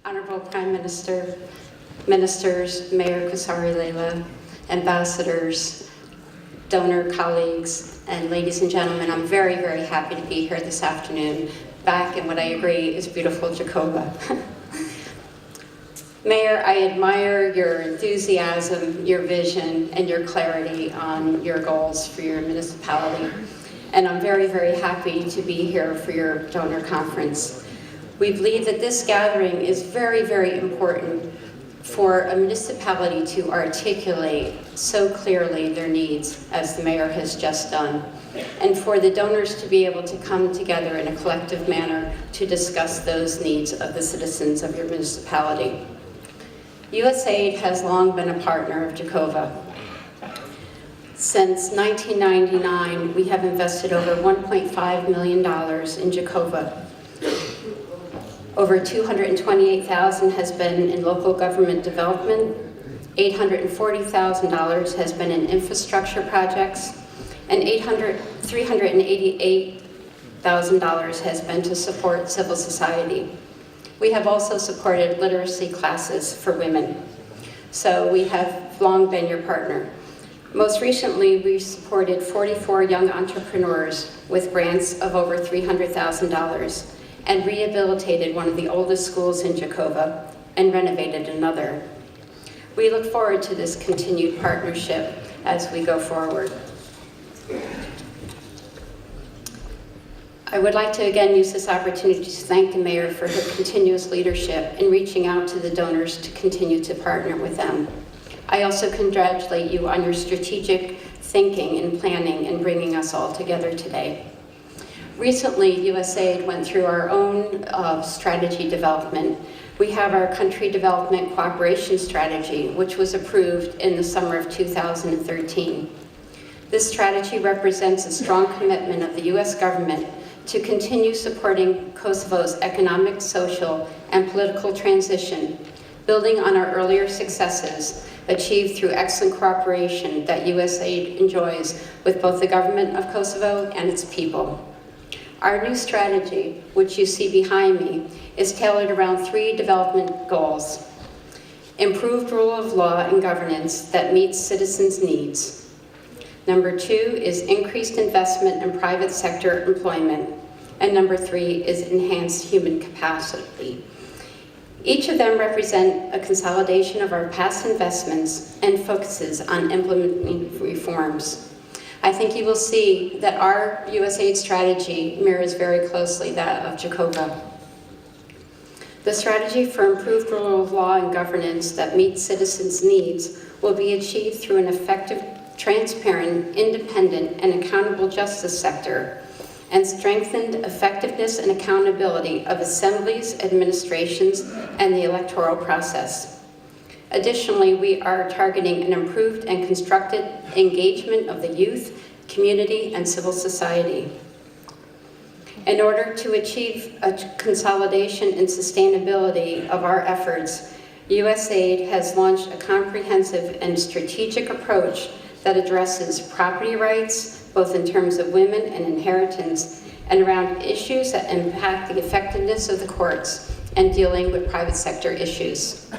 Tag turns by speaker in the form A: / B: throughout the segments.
A: Honorable Prime Minister, Ministers, Mayor Kusari Leila, ambassadors, donor colleagues, and ladies and gentlemen, I'm very, very happy to be here this afternoon, back in what I agree is beautiful Gjakove. Mayor, I admire your enthusiasm, your vision, and your clarity on your goals for your municipality. And I'm very, very happy to be here for your donor conference. We believe that this gathering is very, very important for a municipality to articulate so clearly their needs, as the mayor has just done, and for the donors to be able to come together in a collective manner to discuss those needs of the citizens of your municipality. USAID has long been a partner of Gjakove. Since 1999, we have invested over $1.5 million in Gjakove. Over $228,000 has been in local government development, $840,000 has been in infrastructure projects, and $388,000 has been to support civil society. We have also supported literacy classes for women. So we have long been your partner. Most recently, we supported 44 young entrepreneurs with grants of over $300,000 and rehabilitated one of the oldest schools in Gjakove and renovated another. We look forward to this continued partnership as we go forward. I would like to again use this opportunity to thank the mayor for her continuous leadership in reaching out to the donors to continue to partner with them. I also congratulate you on your strategic thinking and planning in bringing us all together today. Recently, USAID went through our own strategy development. We have our Country Development Cooperation Strategy, which was approved in the summer of 2013. This strategy represents a strong commitment of the US government to continue supporting Kosovo's economic, social, and political transition, building on our earlier successes achieved through excellent cooperation that USAID enjoys with both the government of Kosovo and its people. Our new strategy, which you see behind me, is tailored around 3 development goals: improved rule of law and governance that meets citizens' needs. Number 2 is increased investment in private sector employment. And number 3 is enhanced human capacity. Each of them represent a consolidation of our past investments and focuses on implementing reforms. I think you will see that our USAID strategy mirrors very closely that of Gjakove. The strategy for improved rule of law and governance that meets citizens' needs will be achieved through an effective, transparent, independent, and accountable justice sector, and strengthened effectiveness and accountability of assemblies, administrations, and the electoral process. Additionally, we are targeting an improved and constructive engagement of the youth, community, and civil society. In order to achieve a consolidation and sustainability of our efforts, USAID has launched a comprehensive and strategic approach that addresses property rights, both in terms of women and inheritance, and around issues that impact the effectiveness of the courts and dealing with private sector issues.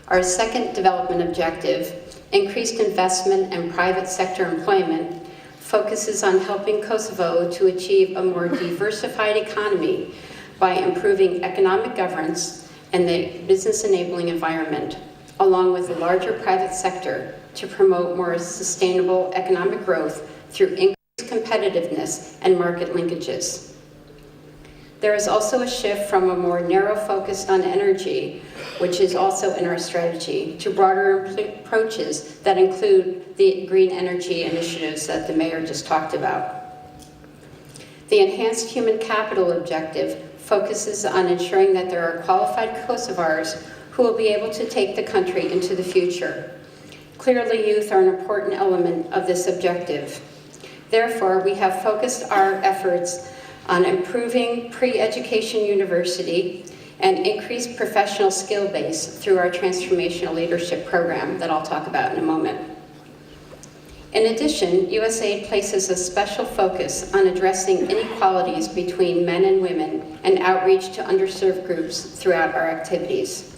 A: Our second development objective, increased investment in private sector employment, focuses on helping Kosovo to achieve a more diversified economy by improving economic governance and the business enabling environment, along with a larger private sector to promote more sustainable economic growth through increased competitiveness and market linkages. There is also a shift from a more narrow focus on energy, which is also in our strategy, to broader approaches that include the green energy initiatives that the mayor just talked about. The enhanced human capital objective focuses on ensuring that there are qualified Kosovars who will be able to take the country into the future. Clearly, youth are an important element of this objective. Therefore, we have focused our efforts on improving pre-education university and increased professional skill base through our transformational leadership program that I'll talk about in a moment. In addition, USAID places a special focus on addressing inequalities between men and women and outreach to underserved groups throughout our activities.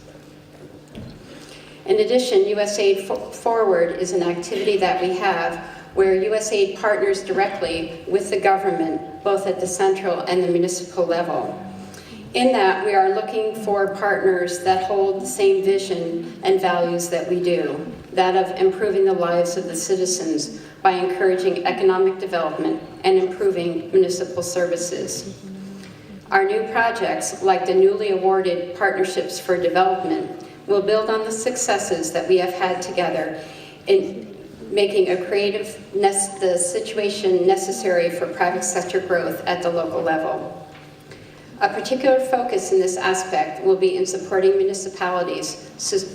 A: In addition, USAID Forward is an activity that we have where USAID partners directly with the government, both at the central and the municipal level. In that, we are looking for partners that hold the same vision and values that we do, that of improving the lives of the citizens by encouraging economic development and improving municipal services. Our new projects, like the newly awarded Partnerships for Development, will build on the successes that we have had together in making the situation necessary for private sector growth at the local level. A particular focus in this aspect will be in supporting municipalities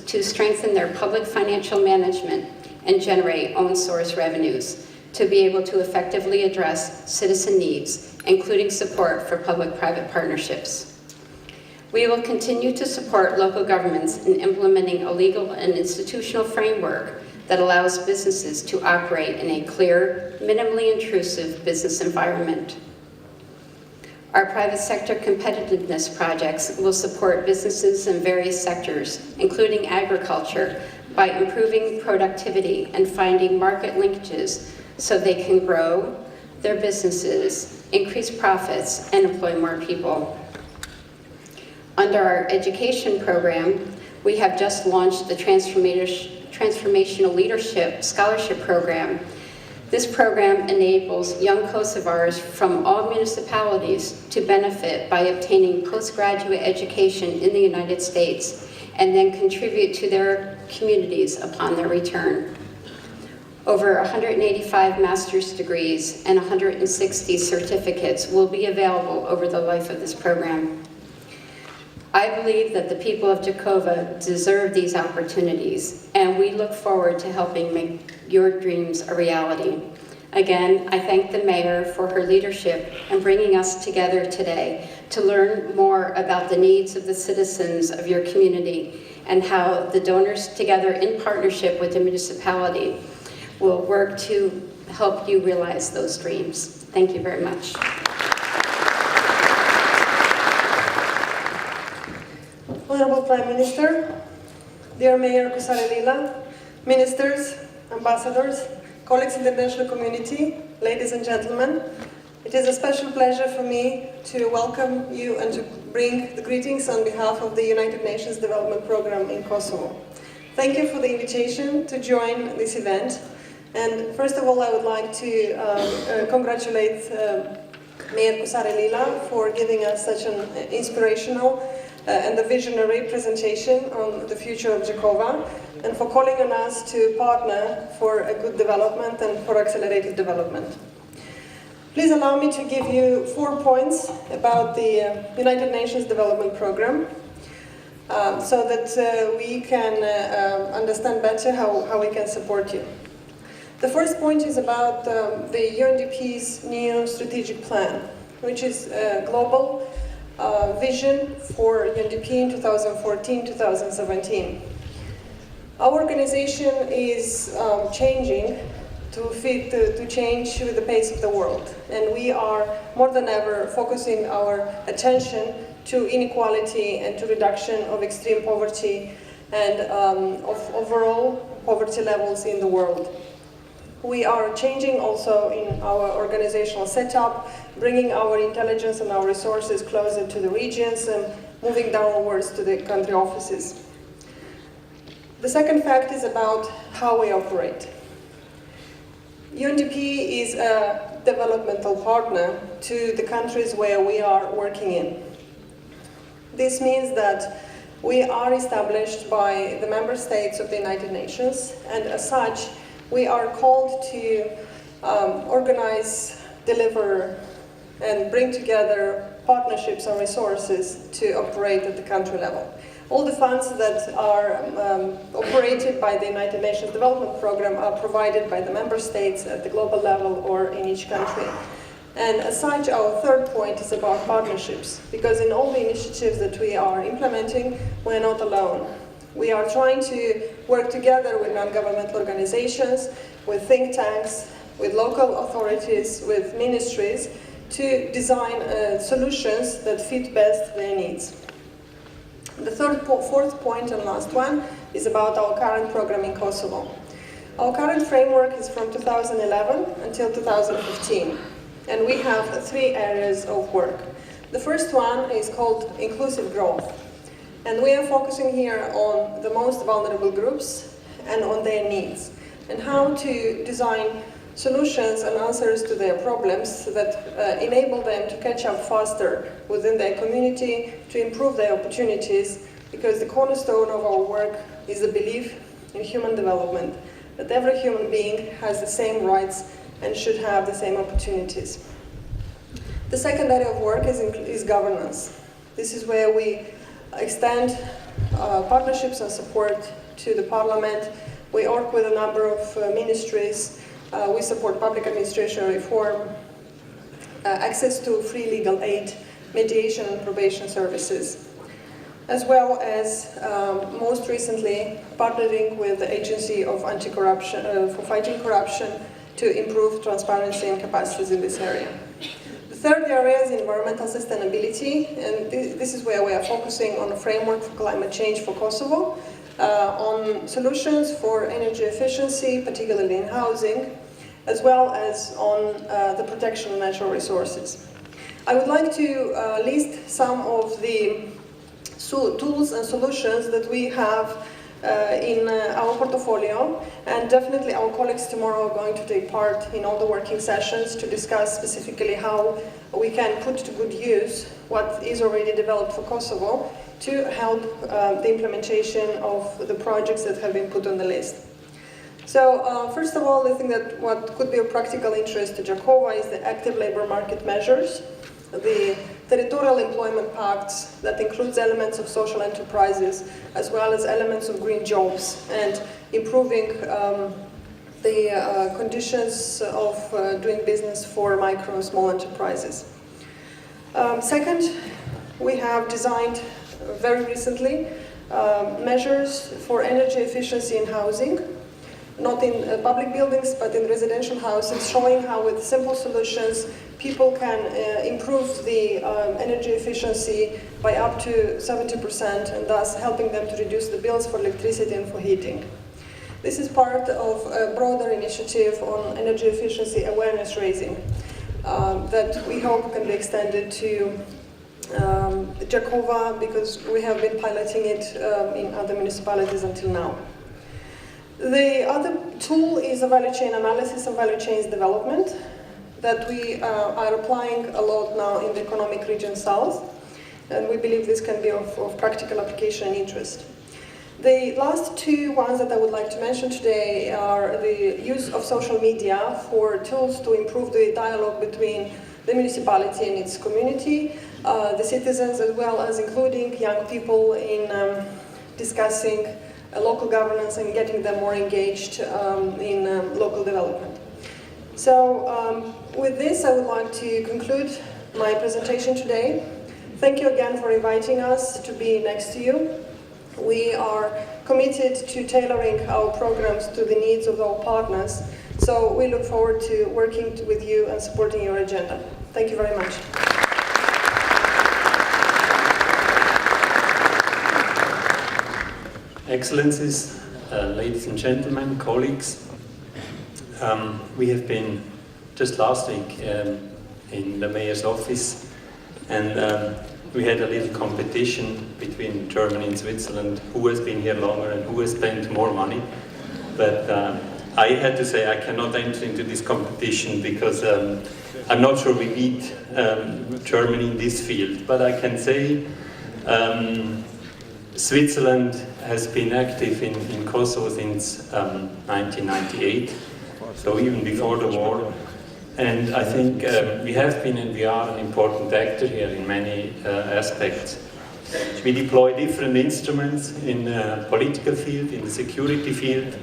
A: to strengthen their public financial management and generate own source revenues to be able to effectively address citizen needs, including support for public-private partnerships. We will continue to support local governments in implementing a legal and institutional framework that allows businesses to operate in a clear, minimally intrusive business environment. Our private sector competitiveness projects will support businesses in various sectors, including agriculture, by improving productivity and finding market linkages so they can grow their businesses, increase profits, and employ more people. Under our education program, we have just launched the Transformational Leadership Scholarship Program. This program enables young Kosovars from all municipalities to benefit by obtaining postgraduate education in the United States and then contribute to their communities upon their return. Over 185 master's degrees and 160 certificates will be available over the life of this program. I believe that the people of Gjakove deserve these opportunities, and we look forward to helping make your dreams a reality. Again, I thank the mayor for her leadership in bringing us together today to learn more about the needs of the citizens of your community and how the donors together in partnership with the municipality will work to help you realize those dreams. Thank you very much.
B: Honorable Prime Minister, dear Mayor Kusarelila, ministers, ambassadors, colleagues in the international community, ladies and gentlemen, it is a special pleasure for me to welcome you and to bring the greetings on behalf of the United Nations Development Programme in Kosovo. Thank you for the invitation to join this event. And first of all, I would like to congratulate Mayor Kusarelila for giving us such an inspirational and a visionary presentation on the future of Gjakove, and for calling on us to partner for a good development and for accelerated development. Please allow me to give you 4 points about the United Nations Development Programme so that we can understand better how we can support you. The first point is about the UNDP's new strategic plan, which is a global vision for UNDP in 2014-2017. Our organization is changing to change with the pace of the world, and we are more than ever focusing our attention to inequality and to reduction of extreme poverty and of overall poverty levels in the world. We are changing also in our organizational setup, bringing our intelligence and our resources closer to the regions and moving downwards to the country offices. The second fact is about how we operate. UNDP is a developmental partner to the countries where we are working in. This means that we are established by the member states of the United Nations, and as such, we are called to organize, deliver, and bring together partnerships and resources to operate at the country level. All the funds that are operated by the United Nations Development Programme are provided by the member states at the global level or in each country. And as such, our third point is about partnerships, because in all the initiatives that we are implementing, we're not alone. We are trying to work together with non-governmental organizations, with think tanks, with local authorities, with ministries, to design solutions that fit best their needs. The fourth point and last one is about our current program in Kosovo. Our current framework is from 2011 until 2015, and we have 3 areas of work. The first one is called inclusive growth, and we are focusing here on the most vulnerable groups and on their needs, and how to design solutions and answers to their problems that enable them to catch up faster within their community, to improve their opportunities, because the cornerstone of our work is the belief in human development, that every human being has the same rights and should have the same opportunities. The second area of work is governance. This is where we extend partnerships and support to the parliament. We work with a number of ministries. We support public administration reform, access to free legal aid, mediation and probation services, as well as, most recently, partnering with the Agency of Anti-Corruption for fighting corruption to improve transparency and capacities in this area. The third area is environmental sustainability, and this is where we are focusing on a framework for climate change for Kosovo, on solutions for energy efficiency, particularly in housing, as well as on the protection of natural resources. I would like to list some of the tools and solutions that we have in our portfolio, and definitely our colleagues tomorrow are going to take part in all the working sessions to discuss specifically how we can put to good use what is already developed for Kosovo to help the implementation of the projects that have been put on the list. So first of all, I think that what could be of practical interest to Gjakove is the active labor market measures, the territorial employment pacts that includes elements of social enterprises as well as elements of green jobs and improving the conditions of doing business for micro and small enterprises. Second, we have designed very recently measures for energy efficiency in housing, not in public buildings but in residential houses, showing how with simple solutions people can improve the energy efficiency by up to 70% and thus helping them to reduce the bills for electricity and for heating. This is part of a broader initiative on energy efficiency awareness raising that we hope can be extended to Gjakove, because we have been piloting it in other municipalities until now. The other tool is a value chain analysis and value chains development that we are applying a lot now in the economic region south, and we believe this can be of practical application and interest. The last 2 ones that I would like to mention today are the use of social media for tools to improve the dialogue between the municipality and its community, the citizens, as well as including young people in discussing local governance and getting them more engaged in local development. So with this, I would like to conclude my presentation today. Thank you again for inviting us to be next to you. We are committed to tailoring our programs to the needs of our partners, so we look forward to working with you and supporting your agenda. Thank you very much.
C: Excellencies, ladies and gentlemen, colleagues, we have been just last week in the mayor's office, and we had a little competition between Germany and Switzerland, who has been here longer and who has spent more money. But I had to say I cannot enter into this competition because I'm not sure we beat Germany in this field. But I can say Switzerland has been active in Kosovo since 1998, so even before the war. And I think we have been and we are an important actor here in many aspects. We deploy different instruments in the political field, in the security field.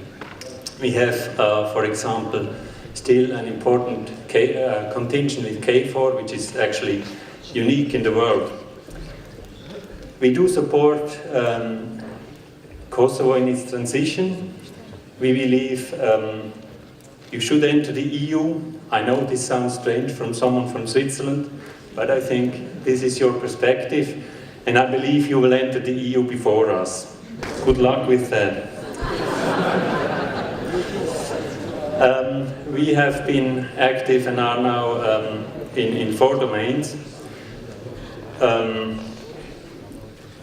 C: We have, for example, still an important contingent with KFOR, which is actually unique in the world. We do support Kosovo in its transition. We believe You should enter the EU. I know this sounds strange from someone from Switzerland, but I think this is your perspective, and I believe you will enter the EU before us. Good luck with that. We have been active and are now in 4 domains.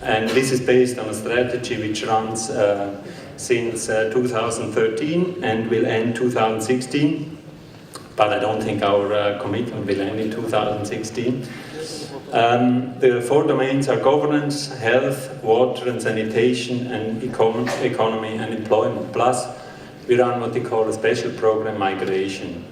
C: And this is based on a strategy which runs since 2013 and will end 2016. But I don't think our commitment will end in 2016. The 4 domains are governance, health, water and sanitation, and economy and employment. Plus, we run what we call a special program, migration.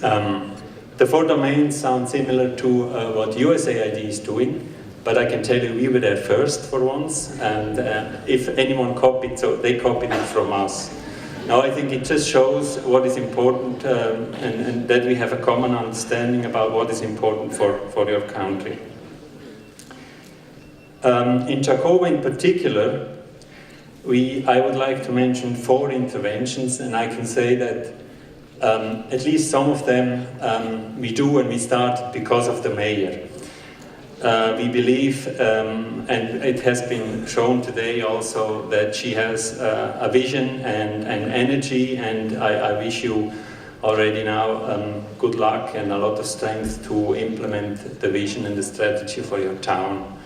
C: The 4 domains sound similar to what USAID is doing, but I can tell you we were there first for once, and if anyone copied, so they copied it from us. Now I think it just shows what is important and that we have a common understanding about what is important for your country. In Gjakove in particular, I would like to mention 4 interventions, and I can say that at least some of them we do and we start because of the mayor. We believe, and it has been shown today also, that she has a vision and energy, and I wish you already now good luck and a lot of strength to implement the vision and the strategy for your town.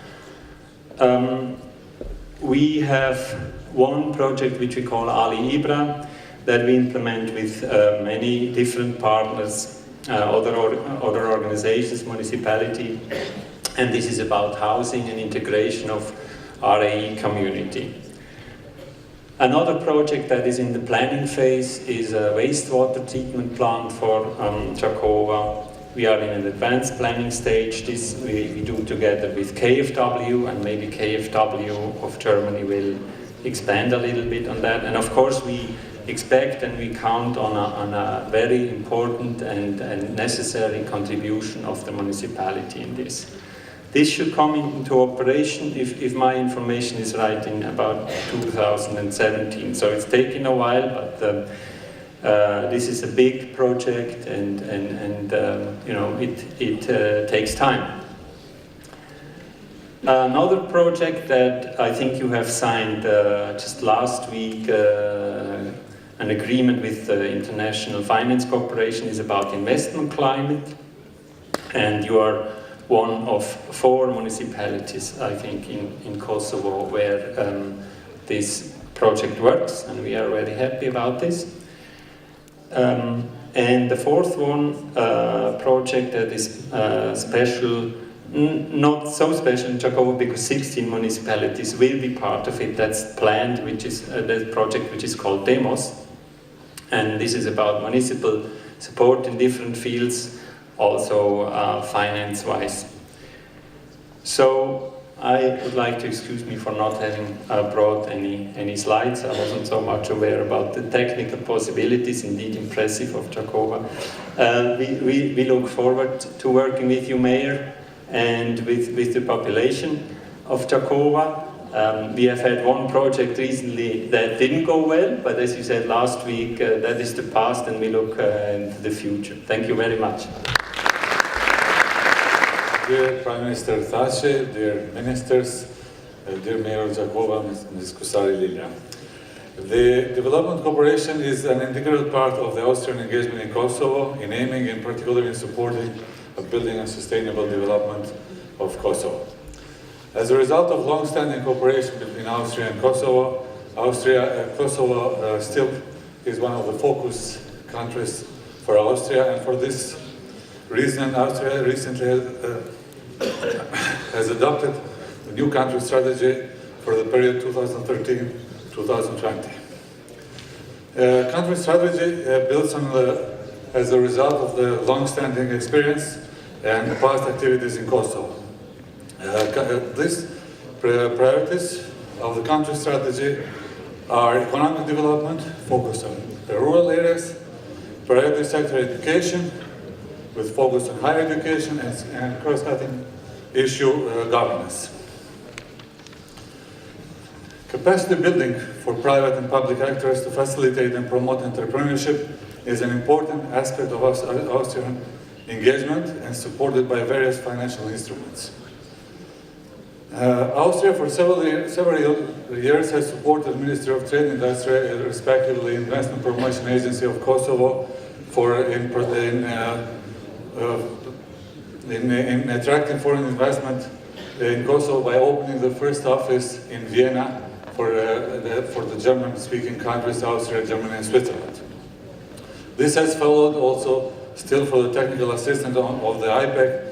C: We have one project which we call Ali Ibra that we implement with many different partners, other organizations, municipality, and this is about housing and integration of RAE community. Another project that is in the planning phase is a wastewater treatment plant for Gjakove. We are in an advanced planning stage. This we do together with KfW, and maybe KfW of Germany will expand a little bit on that. And of course we expect and we count on a very important and necessary contribution of the municipality in this. This should come into operation, if my information is right, in about 2017. So it's taken a while, but this is a big project, and you know, it takes time. Another project that I think you have signed just last week, an agreement with the International Finance Corporation, is about investment climate, and you are one of 4 municipalities, I think, in Kosovo where this project works, and we are very happy about this. And the 4th one, project that is special, not so special in Gjakove because 16 municipalities will be part of it. That's planned, which is the project which is called Demos, and this is about municipal support in different fields, also finance-wise. So I would like to excuse me for not having brought any slides. I wasn't so much aware about the technical possibilities, indeed impressive, of Gjakove. We look forward to working with you, Mayor, and with the population of Gjakove. We have had one project recently that didn't go well, but as you said last week, that is the past, and we look into the future. Thank you very much.
D: Dear Prime Minister Tace, dear ministers, dear Mayor of Gjakove, Ms. Kusari Lilja. The development cooperation is an integral part of the Austrian engagement in Kosovo, in aiming and particularly in supporting of building a sustainable development of Kosovo. As a result of long-standing cooperation between Austria and Kosovo, Kosovo still is one of the focus countries for Austria, and for this reason Austria recently has adopted the new country strategy for the period 2013-2020. Country strategy builds on as a result of the long-standing experience and past activities in Kosovo. These priorities of the country strategy are economic development, focused on the rural areas, priority sector education, with focus on higher education, and cross-cutting issue governance. Capacity building for private and public actors to facilitate and promote entrepreneurship is an important aspect of Austrian engagement and supported by various financial instruments. Austria for several years has supported the Ministry of Trade and Industry, respectively Investment Promotion Agency of Kosovo, in attracting foreign investment in Kosovo by opening the first office in Vienna for the German-speaking countries, Austria, Germany, and Switzerland. This has followed also still for the technical assistance of the IPEC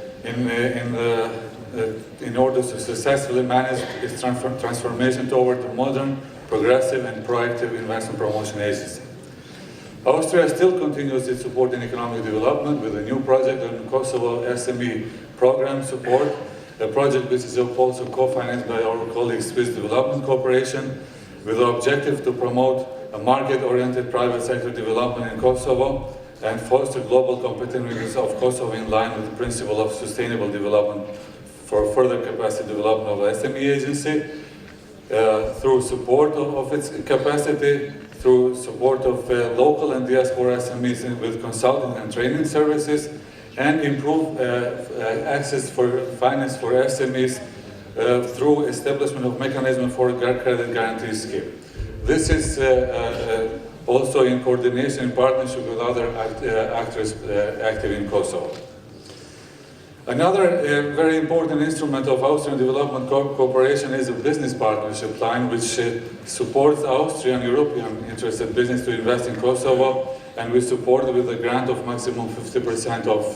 D: in order to successfully manage its transformation toward a modern, progressive, and proactive investment promotion agency. Austria still continues its support in economic development with a new project on Kosovo SME program support, a project which is also co-financed by our colleagues Swiss Development Corporation, with the objective to promote a market-oriented private sector development in Kosovo and foster global competitiveness of Kosovo in line with the principle of sustainable development for further capacity development of the SME agency, through support of its capacity, through support of local and diaspora SMEs with consulting and training services, and improve access for finance for SMEs through establishment of mechanism for credit guarantee scheme. This is also in coordination and partnership with other actors active in Kosovo. Another very important instrument of Austrian Development Cooperation is a business partnership line which supports Austrian European interested business to invest in Kosovo, and we support with a grant of maximum 50% of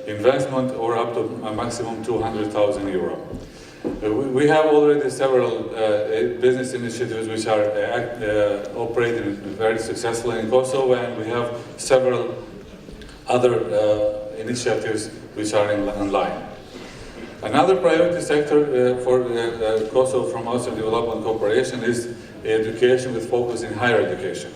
D: investment or up to a maximum 200,000 euro. We have already several business initiatives which are operating very successfully in Kosovo, and we have several other initiatives which are in line. Another priority sector for Kosovo from Austrian Development Cooperation is education with focus in higher education.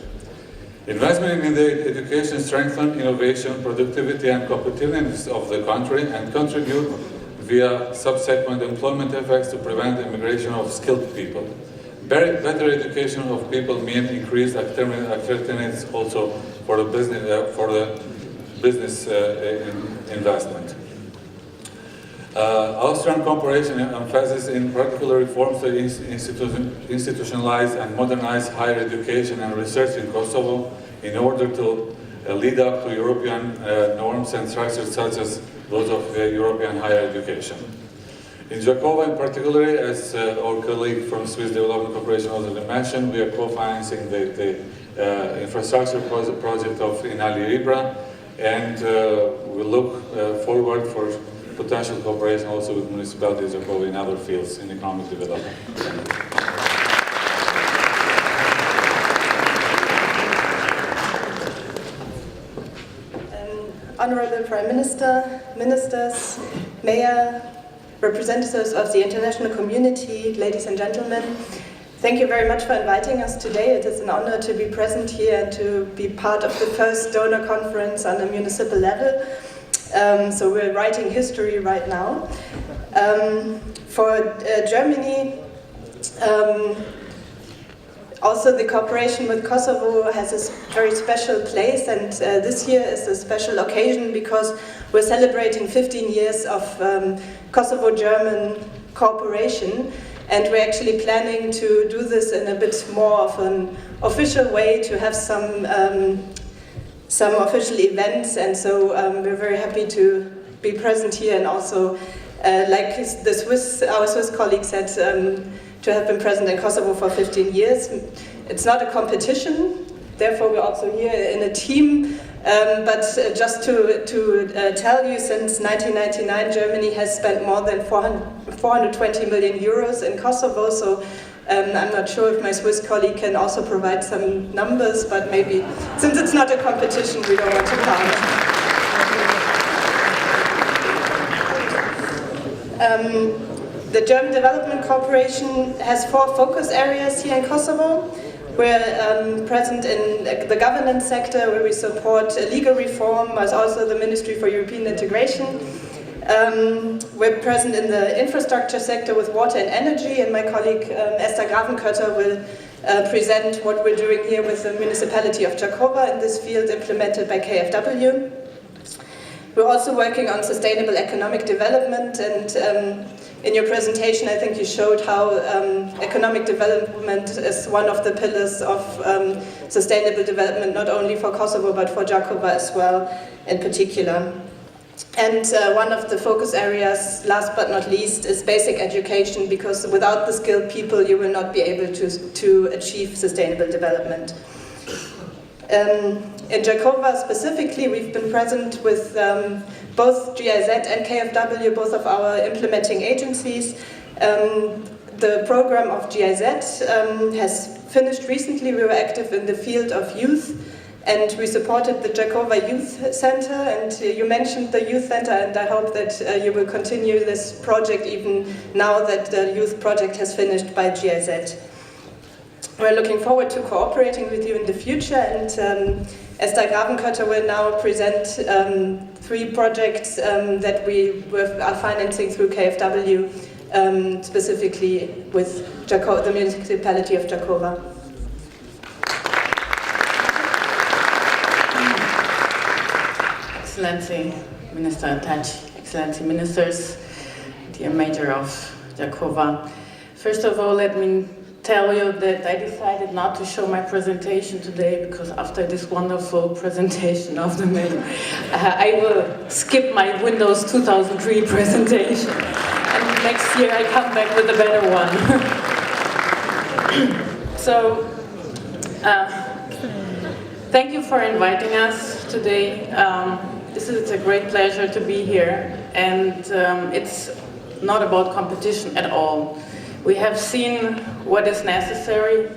D: Investment in the education strengthens innovation, productivity and competitiveness of the country and contribute via subsequent employment effects to prevent immigration of skilled people. Better education of people means increased attractiveness also for the business investment. Austrian cooperation emphasizes in particular reforms to institutionalize and modernize higher education and research in Kosovo in order to lead up to European norms and structures such as those of European higher education. In Gjakove in particular, as our colleague from Swiss Development Corporation already mentioned, we are co-financing the infrastructure project of Inali Ibra, and we look forward for potential cooperation also with municipalities of Gjakove in other fields in economic development.
E: Honorable Prime Minister, Ministers, Mayor, representatives of the international community, ladies and gentlemen, thank you very much for inviting us today. It is an honor to be present here and to be part of the first donor conference on a municipal level. So we're writing history right now. For Germany, also the cooperation with Kosovo has a very special place, and this year is a special occasion because we're celebrating 15 years of Kosovo-German cooperation, and we're actually planning to do this in a bit more of an official way, to have some official events, and so we're very happy to be present here, and also, like our Swiss colleague said, to have been present in Kosovo for 15 years. It's not a competition, therefore we're also here in a team, but just to tell you, since 1999 Germany has spent more than 420 million euros in Kosovo, so I'm not sure if my Swiss colleague can also provide some numbers, but maybe, since it's not a competition, we don't want to count. The German Development Corporation has 4 focus areas here in Kosovo. We're present in the governance sector, where we support legal reform, as also the Ministry for European Integration. We're present in the infrastructure sector with water and energy, and my colleague Esther Gravenkötter will present what we're doing here with the municipality of Gjakove in this field implemented by KfW. We're also working on sustainable economic development, and in your presentation I think you showed how economic development is one of the pillars of sustainable development, not only for Kosovo but for Gjakove as well in particular. And one of the focus areas, last but not least, is basic education, because without the skilled people you will not be able to achieve sustainable development. In Gjakove specifically, we've been present with both GIZ and KfW, both of our implementing agencies. The program of GIZ has finished recently. We were active in the field of youth, and we supported the Gjakove Youth Center, and you mentioned the Youth Center, and I hope that you will continue this project even now that the youth project has finished by GIZ. We're looking forward to cooperating with you in the future, and Esther Gravenkötter will now present 3 projects that we are financing through KfW, specifically with the municipality of Gjakove.
F: Excellency Minister Atac, Excellency Ministers, dear Mayor of Gjakove. First of all, let me tell you that I decided not to show my presentation today because after this wonderful presentation of the Mayor, I will skip my Windows 2003 presentation, and next year I come back with a better one. So, thank you for inviting us today. It's a great pleasure to be here, and it's not about competition at all. We have seen what is necessary,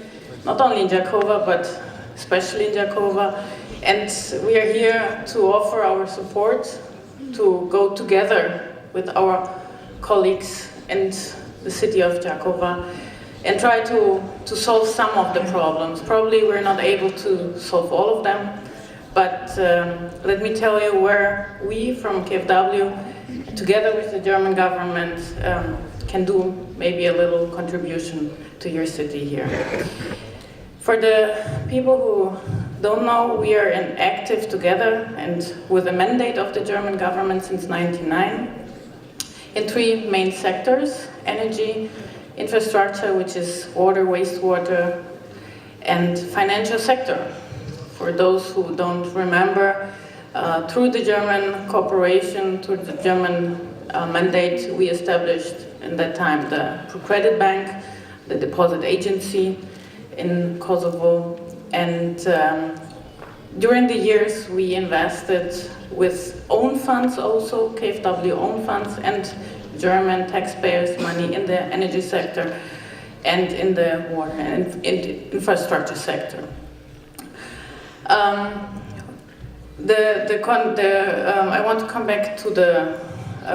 F: not only in Gjakove, but especially in Gjakove, and we are here to offer our support, to go together with our colleagues in the city of Gjakove and try to solve some of the problems. Probably we're not able to solve all of them, but let me tell you where we from KfW, together with the German government, can do maybe a little contribution to your city here. For the people who don't know, we are active together and with a mandate of the German government since 1999 in 3 main sectors: energy, infrastructure, which is water, wastewater, and financial sector. For those who don't remember, through the German cooperation, through the German mandate, we established in that time the Credit Bank, the deposit agency in Kosovo, and during the years we invested with own funds also, KfW own funds, and German taxpayers' money in the energy sector and in the water and infrastructure sector. I want to come back to the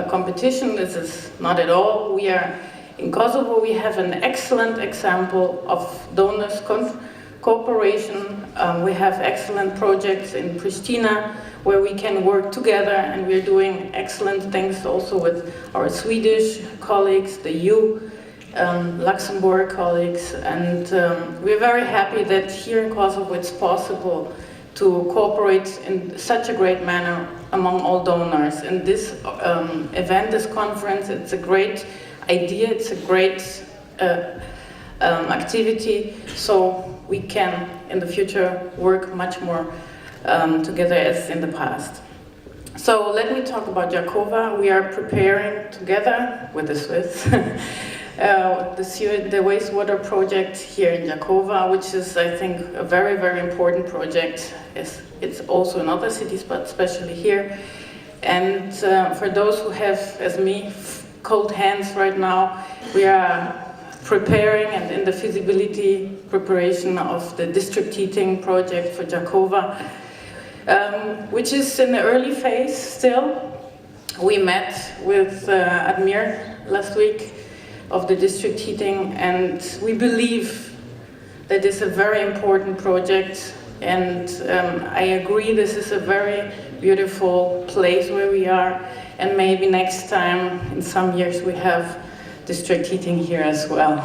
F: competition. This is not at all. We are in Kosovo. We have an excellent example of donors cooperation. We have excellent projects in Pristina where we can work together, and we're doing excellent things also with our Swedish colleagues, the EU, Luxembourg colleagues, and we're very happy that here in Kosovo it's possible to cooperate in such a great manner among all donors. And this event, this conference, it's a great idea, it's a great activity, so we can in the future work much more together as in the past. So let me talk about Gjakove. We are preparing together with the Swiss the wastewater project here in Gjakove, which is, I think, a very, very important project. It's also in other cities, but especially here. And for those who have, as me, cold hands right now, we are preparing and in the feasibility preparation of the district heating project for Gjakove, which is in the early phase still. We met with Admir last week of the district heating, and we believe that it's a very important project, and I agree this is a very beautiful place where we are, and maybe next time in some years we have district heating here as well.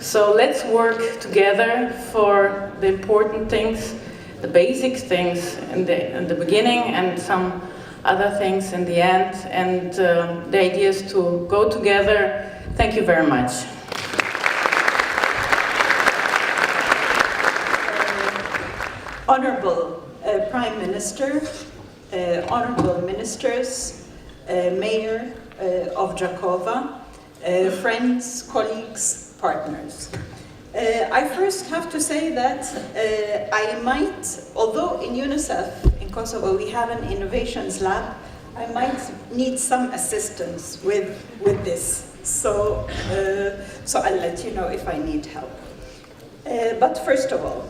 F: So let's work together for the important things, the basic things in the beginning and some other things in the end. And the idea is to go together. Thank you very much.
G: Honorable Prime Minister, honorable ministers, Mayor of Gjakove, friends, colleagues, partners. I first have to say that I might, although in UNICEF in Kosovo we have an innovations lab, I might need some assistance with this. So I'll let you know if I need help. But first of all,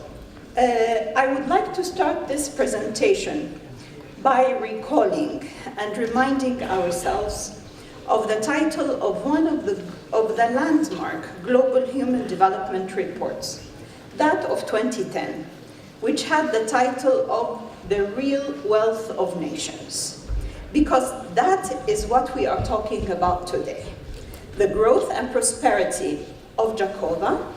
G: I would like to start this presentation by recalling and reminding ourselves of the title of one of the landmark Global Human Development Reports, that of 2010, which had the title of The Real Wealth of Nations. Because that is what we are talking about today. The growth and prosperity of Gjakove,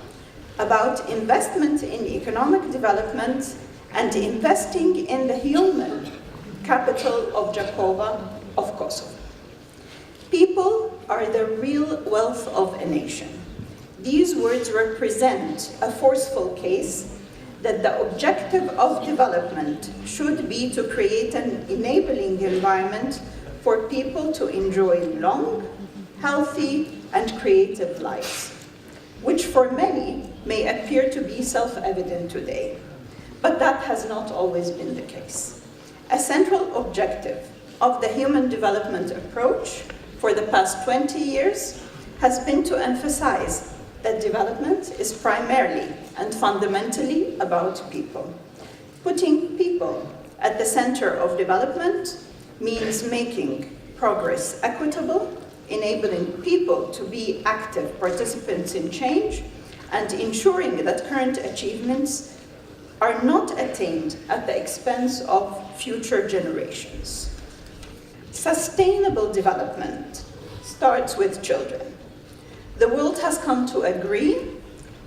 G: about investment in economic development and investing in the human capital of Gjakove, of Kosovo. People are the real wealth of a nation. These words represent a forceful case that the objective of development should be to create an enabling environment for people to enjoy long, healthy, and creative lives, which for many may appear to be self-evident today. But that has not always been the case. A central objective of the human development approach for the past 20 years has been to emphasize that development is primarily and fundamentally about people. Putting people at the center of development means making progress equitable, enabling people to be active participants in change, and ensuring that current achievements are not attained at the expense of future generations. Sustainable development starts with children. The world has come to agree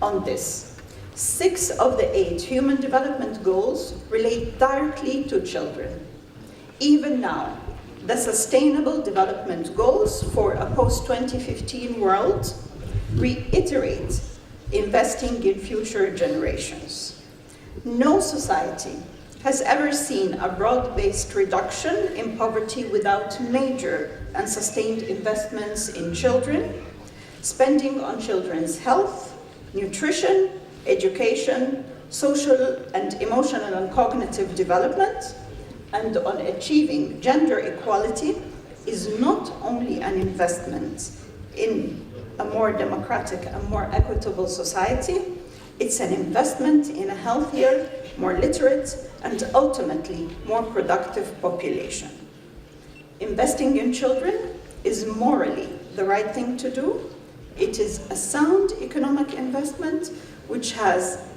G: on this. 6 of the 8 Human Development Goals relate directly to children. Even now, the Sustainable Development Goals for a post-2015 world reiterate investing in future generations. No society has ever seen a broad-based reduction in poverty without major and sustained investments in children, spending on children's health, nutrition, education, social and emotional and cognitive development, and on achieving gender equality is not only an investment in a more democratic and more equitable society, it's an investment in a healthier, more literate, and ultimately more productive population. Investing in children is morally the right thing to do. It is a sound economic investment which has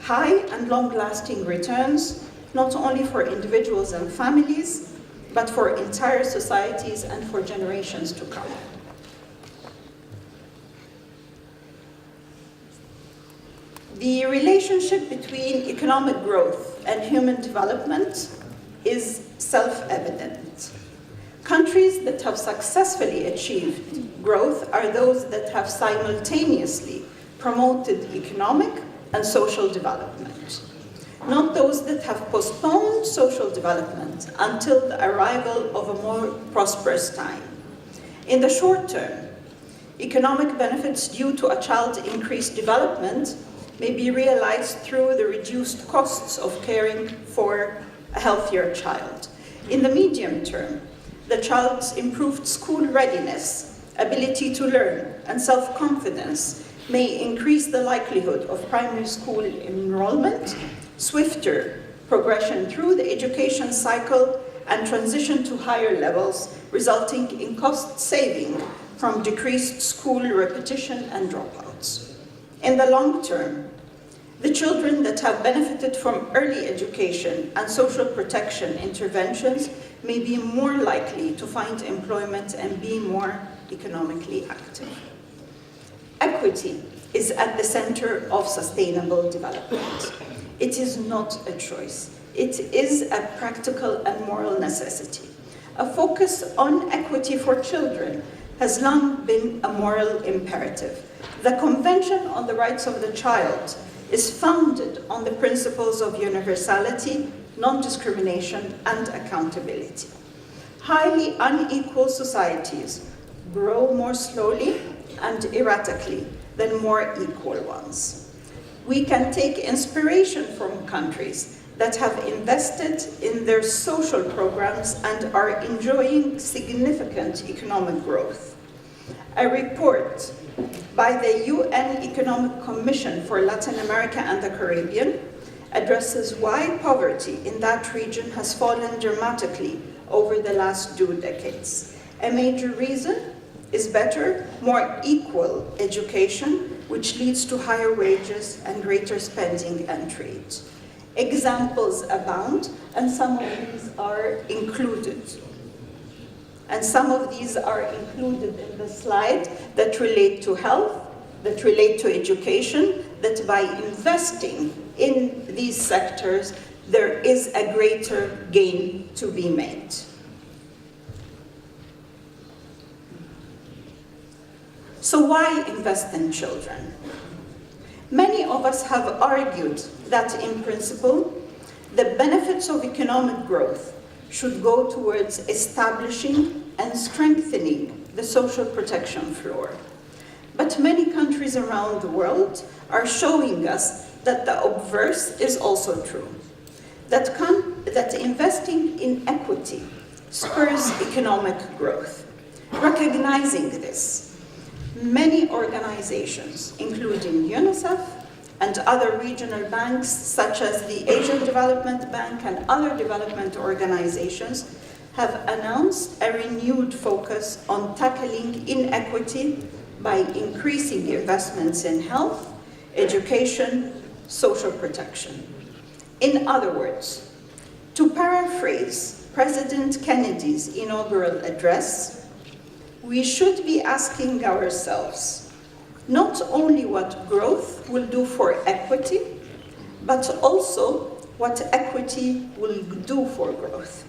G: high and long-lasting returns, not only for individuals and families, but for entire societies and for generations to come. The relationship between economic growth and human development is self-evident. Countries that have successfully achieved growth are those that have simultaneously promoted economic and social development, not those that have postponed social development until the arrival of a more prosperous time. In the short term, economic benefits due to a child's increased development may be realized through the reduced costs of caring for a healthier child. In the medium term, the child's improved school readiness, ability to learn, and self-confidence may increase the likelihood of primary school enrollment, swifter progression through the education cycle, and transition to higher levels, resulting in cost saving from decreased school repetition and dropouts. In the long term, the children that have benefited from early education and social protection interventions may be more likely to find employment and be more economically active. Equity is at the center of sustainable development. It is not a choice. It is a practical and moral necessity. A focus on equity for children has long been a moral imperative. The Convention on the Rights of the Child is founded on the principles of universality, non-discrimination, and accountability. Highly unequal societies grow more slowly and erratically than more equal ones. We can take inspiration from countries that have invested in their social programs and are enjoying significant economic growth. A report by the UN Economic Commission for Latin America and the Caribbean addresses why poverty in that region has fallen dramatically over the last 2 decades. A major reason is better, more equal education, which leads to higher wages and greater spending and trade. Examples abound, and some of these are included. And some of these are included in the slide that relate to health, that relate to education, that by investing in these sectors, there is a greater gain to be made. So why invest in children? Many of us have argued that in principle, the benefits of economic growth should go towards establishing and strengthening the social protection floor. But many countries around the world are showing us that the obverse is also true. That investing in equity spurs economic growth. Recognizing this, many organizations, including UNICEF and other regional banks, such as the Asian Development Bank and other development organizations, have announced a renewed focus on tackling inequity by increasing investments in health, education, social protection. In other words, to paraphrase President Kennedy's inaugural address, we should be asking ourselves not only what growth will do for equity, but also what equity will do for growth.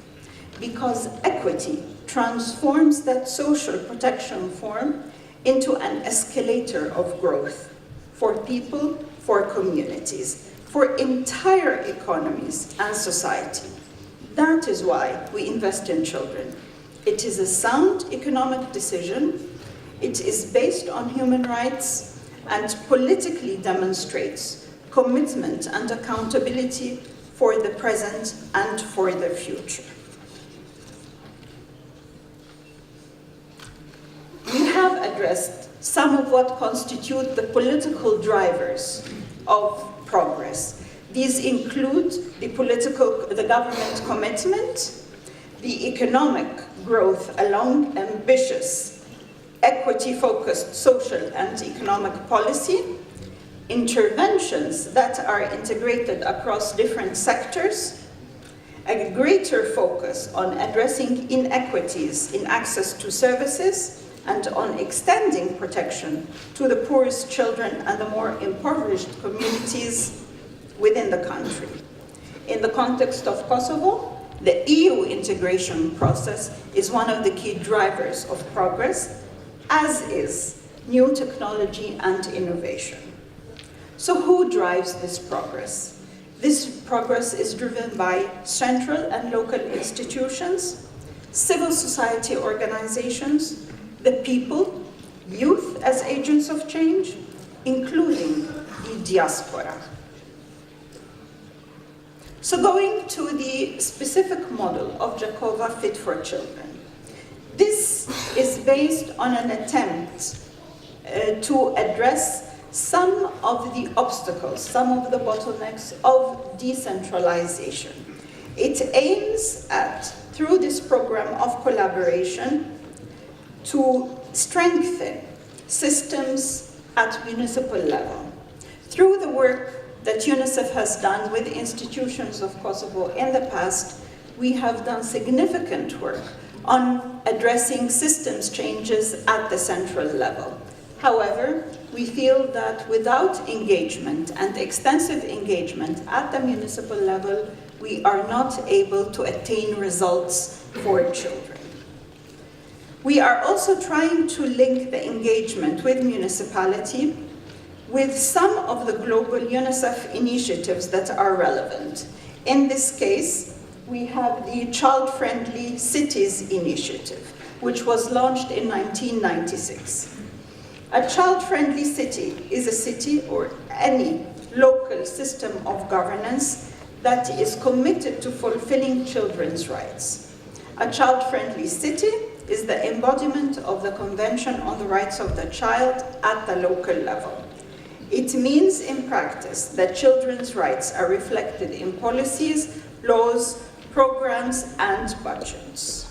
G: Because equity transforms that social protection form into an escalator of growth for people, for communities, for entire economies and society. That is why we invest in children. It is a sound economic decision. It is based on human rights and politically demonstrates commitment and accountability for the present and for the future. We have addressed some of what constitute the political drivers of progress. These include the government commitment, the economic growth along ambitious, equity-focused social and economic policy, interventions that are integrated across different sectors, a greater focus on addressing inequities in access to services, and on extending protection to the poorest children and the more impoverished communities within the country. In the context of Kosovo, the EU integration process is one of the key drivers of progress, as is new technology and innovation. So who drives this progress? This progress is driven by central and local institutions, civil society organizations, the people, youth as agents of change, including the diaspora. So going to the specific model of Gjakove Fit for Children. This is based on an attempt to address some of the obstacles, some of the bottlenecks of decentralization. It aims at, through this program of collaboration, to strengthen systems at municipal level. Through the work that UNICEF has done with institutions of Kosovo in the past, we have done significant work on addressing systems changes at the central level. However, we feel that without engagement and extensive engagement at the municipal level, we are not able to attain results for children. We are also trying to link the engagement with municipality with some of the global UNICEF initiatives that are relevant. In this case, we have the Child-Friendly Cities Initiative, which was launched in 1996. A child-friendly city is a city or any local system of governance that is committed to fulfilling children's rights. A child-friendly city is the embodiment of the Convention on the Rights of the Child at the local level. It means in practice that children's rights are reflected in policies, laws, programs, and budgets.